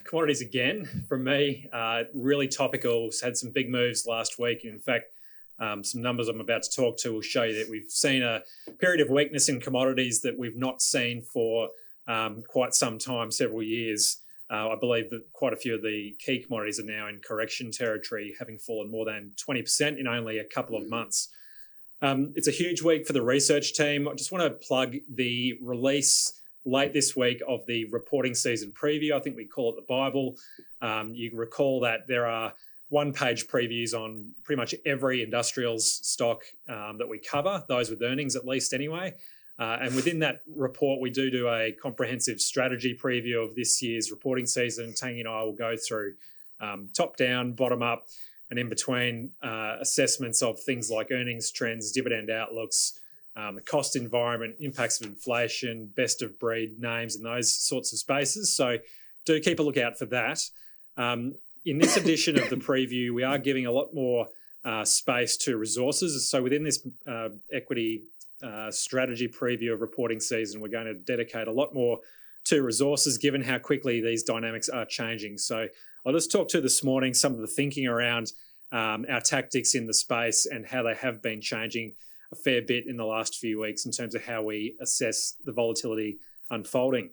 Commodities again from me. Really topical. Had some big moves last week. In fact, some numbers I'm about to talk to will show you that we've seen a period of weakness in commodities that we've not seen for quite some time, several years. I believe that quite a few of the key commodities are now in correction territory, having fallen more than 20% in only a couple of months. It's a huge week for the research team. I just want to plug the release late this week of the reporting season preview. I think we call it the Bible. You recall that there are one-page previews on pretty much every industrials stock that we cover, those with earnings at least anyway. And within that report, we do a comprehensive strategy preview of this year's reporting season. Tangi and I will go through top-down, bottom-up, and in between assessments of things like earnings trends, dividend outlooks, the cost environment, impacts of inflation, best of breed names and those sorts of spaces. So do keep a lookout for that. In this edition of the preview, we are giving a lot more space to resources. So within this equity strategy preview of reporting season, we're going to dedicate a lot more to resources given how quickly these dynamics are changing. So I'll just talk to this morning some of the thinking around our tactics in the space and how they have been changing a fair bit in the last few weeks in terms of how we assess the volatility unfolding.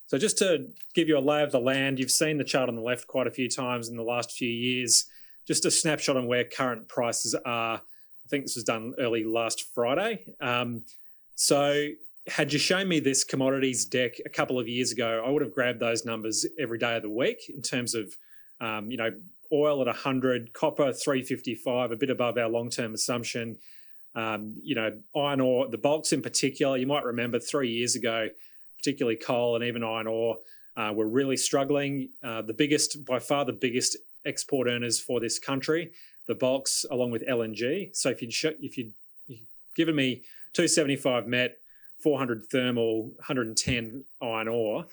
So just to give you a lay of the land, you've seen the chart on the left quite a few times in the last few years. Just a snapshot on where current prices are. I think this was done early last Friday. So had you shown me this commodities deck a couple of years ago, I would have grabbed those numbers every day of the week in terms of, oil at 100, copper 355, a bit above our long-term assumption. Iron ore, the bulks in particular, you might remember 3 years ago, particularly coal and even iron ore, were really struggling. By far the biggest export earners for this country, the bulks, along with LNG. So if you'd given me 275 met, 400 thermal, 110 iron ore,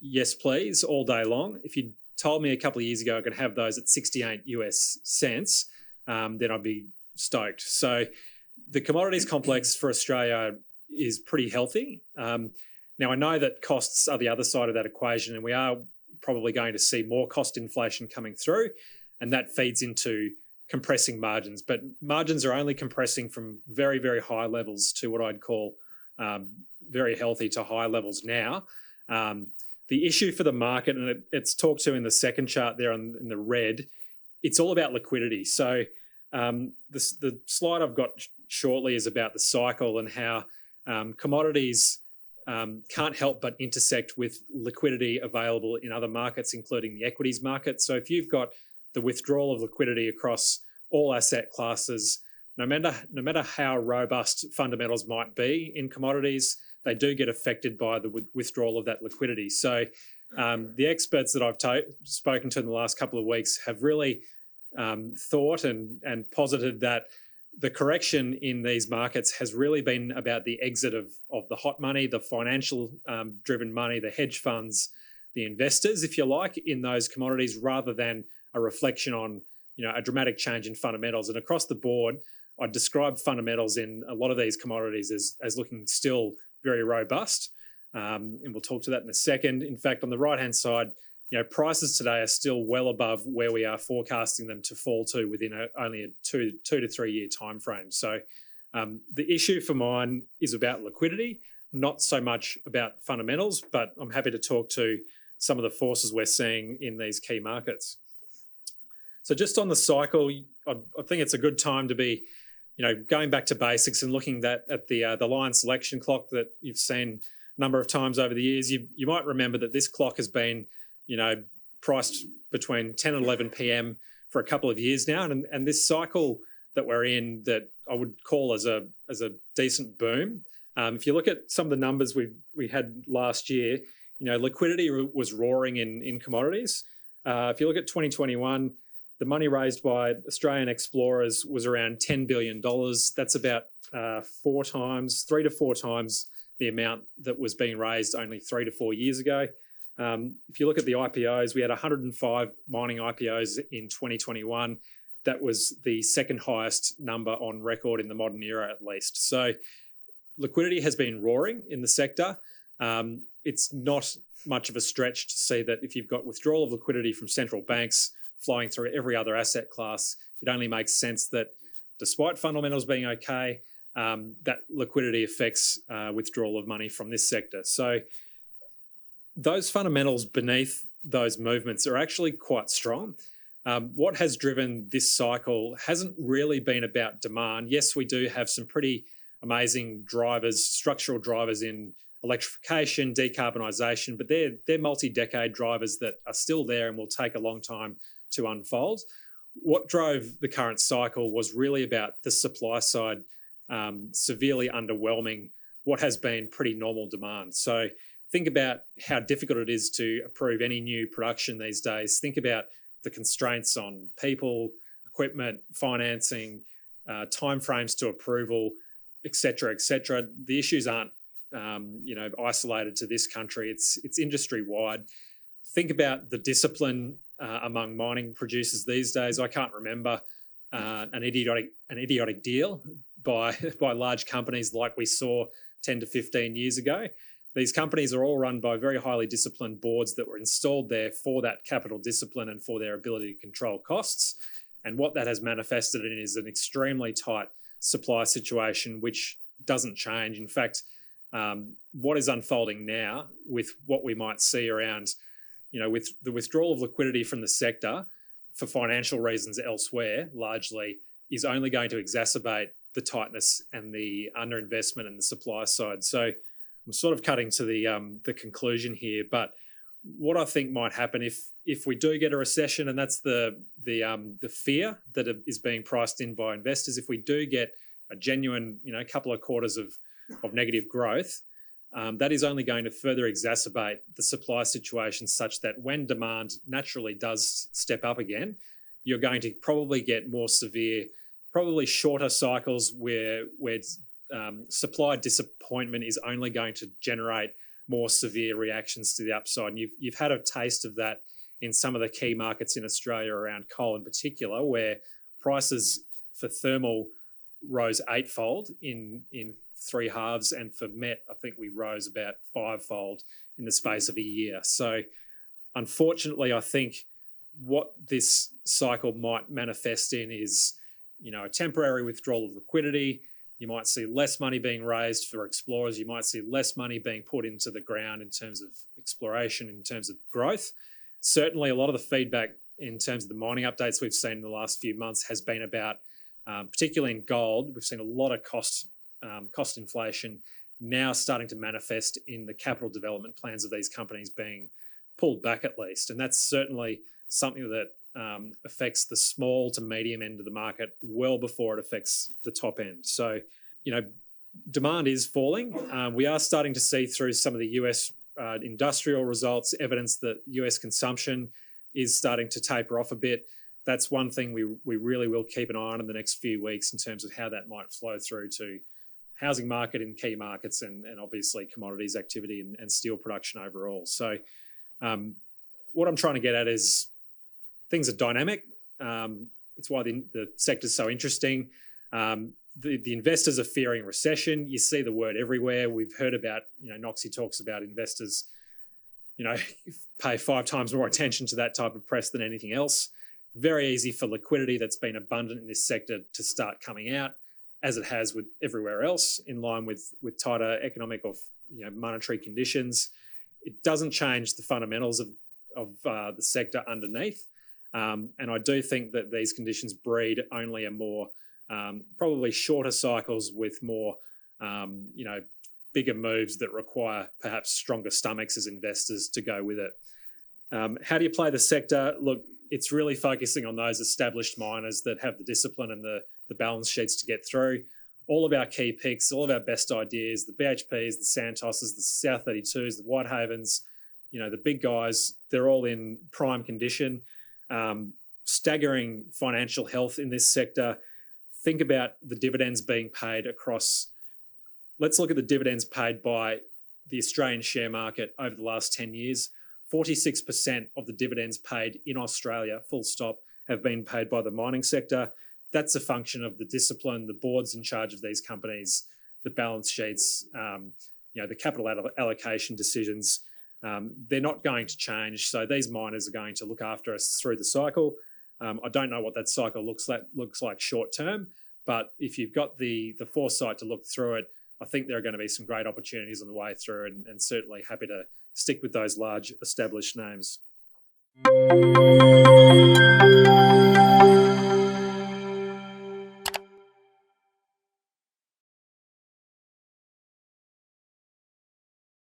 yes please, all day long. If you'd told me a couple of years ago I could have those at 68 US cents, then I'd be stoked. So the commodities complex for Australia is pretty healthy. Now, I know that costs are the other side of that equation, and we are probably going to see more cost inflation coming through, and that feeds into compressing margins. But margins are only compressing from very, very high levels to what I'd call very healthy to high levels now. The issue for the market, and it's talked to in the second chart there in the red, it's all about liquidity. So the slide I've got shortly is about the cycle and how commodities can't help but intersect with liquidity available in other markets, including the equities market. So if you've got the withdrawal of liquidity across all asset classes, no matter how robust fundamentals might be in commodities, they do get affected by the withdrawal of that liquidity. So the experts that I've spoken to in the last couple of weeks have really thought and posited that the correction in these markets has really been about the exit of the hot money, the financial driven money, the hedge funds, the investors, if you like, in those commodities, rather than a reflection on a dramatic change in fundamentals. And across the board, I'd describe fundamentals in a lot of these commodities as looking still very robust. And we'll talk to that in a second. In fact, on the right-hand side, prices today are still well above where we are forecasting them to fall to within only a two to 3 year time frame. So the issue for mine is about liquidity, not so much about fundamentals, but I'm happy to talk to some of the forces we're seeing in these key markets. So just on the cycle, I think it's a good time to be going back to basics and looking at the line selection clock that you've seen a number of times over the years. You might remember that this clock has been priced between 10 and 11 p.m. for a couple of years now. And this cycle that we're in, that I would call as a decent boom. If you look at some of the numbers we had last year, liquidity was roaring in commodities. If you look at 2021, the money raised by Australian explorers was around $10 billion. That's about 3 to 4 times the amount that was being raised only 3 to 4 years ago. If you look at the IPOs, we had 105 mining IPOs in 2021. That was the second highest number on record in the modern era, at least. So liquidity has been roaring in the sector. It's not much of a stretch to see that if you've got withdrawal of liquidity from central banks flowing through every other asset class, it only makes sense that despite fundamentals being okay, that liquidity affects withdrawal of money from this sector. So those fundamentals beneath those movements are actually quite strong. What has driven this cycle hasn't really been about demand. Yes, we do have some pretty amazing drivers, structural drivers in electrification, decarbonisation, but they're multi-decade drivers that are still there and will take a long time to unfold. What drove the current cycle was really about the supply side severely underwhelming what has been pretty normal demand. So think about how difficult it is to approve any new production these days. Think about the constraints on people, equipment, financing, timeframes to approval, et cetera, et cetera. The issues aren't isolated to this country. It's industry-wide. Think about the discipline among mining producers these days. I can't remember an idiotic deal by large companies like we saw 10 to 15 years ago. These companies are all run by very highly disciplined boards that were installed there for that capital discipline and for their ability to control costs. And what that has manifested in is an extremely tight supply situation, which doesn't change. In fact, what is unfolding now with what we might see around, with the withdrawal of liquidity from the sector for financial reasons elsewhere, largely, is only going to exacerbate the tightness and the underinvestment in the supply side. So I'm sort of cutting to the conclusion here, but what I think might happen if we do get a recession, and that's the fear that is being priced in by investors, if we do get a genuine, couple of quarters of negative growth, that is only going to further exacerbate the supply situation, such that when demand naturally does step up again, you're going to probably get more severe, probably shorter cycles where supply disappointment is only going to generate more severe reactions to the upside. And you've had a taste of that in some of the key markets in Australia around coal in particular, where prices for thermal rose eightfold in 3 halves, and for met, I think we rose about 5-fold in the space of a year. So unfortunately, I think what this cycle might manifest in is, a temporary withdrawal of liquidity. You might see less money being raised for explorers. You might see less money being put into the ground in terms of exploration, in terms of growth. Certainly, a lot of the feedback in terms of the mining updates we've seen in the last few months has been about, particularly in gold, we've seen a lot of cost inflation now starting to manifest in the capital development plans of these companies being pulled back at least. And that's certainly something that affects the small to medium end of the market well before it affects the top end. So, demand is falling. We are starting to see through some of the US industrial results evidence that US consumption is starting to taper off a bit. That's one thing we really will keep an eye on in the next few weeks in terms of how that might flow through to housing market in key markets and obviously commodities activity and steel production overall. So what I'm trying to get at is things are dynamic. It's why the sector's so interesting. The investors are fearing recession. You see the word everywhere. We've heard about, Noxie talks about investors, pay 5 times more attention to that type of press than anything else. Very easy for liquidity that's been abundant in this sector to start coming out, as it has with everywhere else, in line with tighter economic or monetary conditions. It doesn't change the fundamentals of the sector underneath. And I do think that these conditions breed only a more probably shorter cycles with more, bigger moves that require perhaps stronger stomachs as investors to go with it. How do you play the sector? Look, it's really focusing on those established miners that have the discipline and the balance sheets to get through. All of our key picks, all of our best ideas, the BHPs, the Santos's, the South 32s, the Whitehavens, the big guys, they're all in prime condition. Staggering financial health in this sector. Think about the dividends being paid across. Let's look at the dividends paid by the Australian share market over the last 10 years. 46% of the dividends paid in Australia, full stop, have been paid by the mining sector. That's a function of the discipline, the boards in charge of these companies, the balance sheets, the capital allocation decisions, they're not going to change. So these miners are going to look after us through the cycle. I don't know what that cycle looks like short term, but if you've got the foresight to look through it, I think there are going to be some great opportunities on the way through, and certainly happy to stick with those large established names.